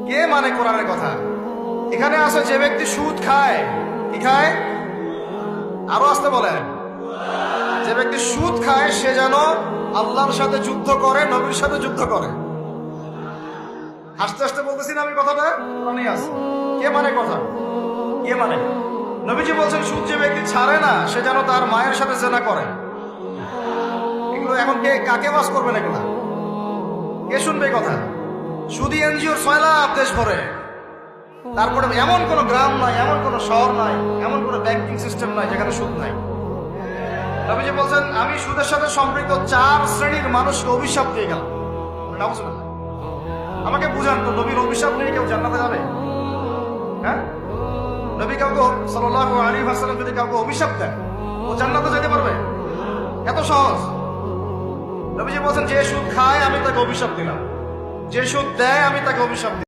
কে মানে কোরআনের কথা? এখানে আছে যে ব্যক্তি সুদ খায়, কি খায়? আরো আসতে বলেন, যে ব্যক্তি সুদ খায় সে যেন আল্লাহর সাথে যুদ্ধ করে, নবীর সাথে যুদ্ধ করে। আস্তে আস্তে বলতেছি না আমি কথাটা, কোরআনে আছে। কে মানে কথা? কে মানে? নবীজি বলছেন সুদ যে ব্যক্তি ছাড়ে না সে যেন তার মায়ের সাথে জেনা করে। এগুলো এখন কে কাকে বাস করবেন? এগুলা কে শুনবে কথা? সুদী এনজিওর সয়লাভ দেশ ভরে, তারপরে এমন কোন গ্রাম নাই, এমন কোন শহর নাই, এমন কোন ব্যাংকিং সিস্টেম নাই যেখানে সুদ নাই। নবীজি বলছেন আমি সুদের সাথে সম্পৃক্ত 4 শ্রেণীর মানুষকে অভিশাপ দিয়ে গেলাম। নাউজুবিল্লাহ। আমাকে বুঝান তো, নবীর অভিশাপ নিয়ে কেউ জান্নাতে যাবে? হ্যাঁ, নবী কাউকে সাল্লাল্লাহু আলাইহি ওয়াসাল্লাম যদি কাউকে অভিশাপ দেন, ও জান্নাতে যেতে পারবে? এত সহজ? নবীজি বলছেন যে সুদ খায় আমি তাকে অভিশাপ দিলাম, যে সুদ দেয় আমি তাকে অভিশাপ দিলাম।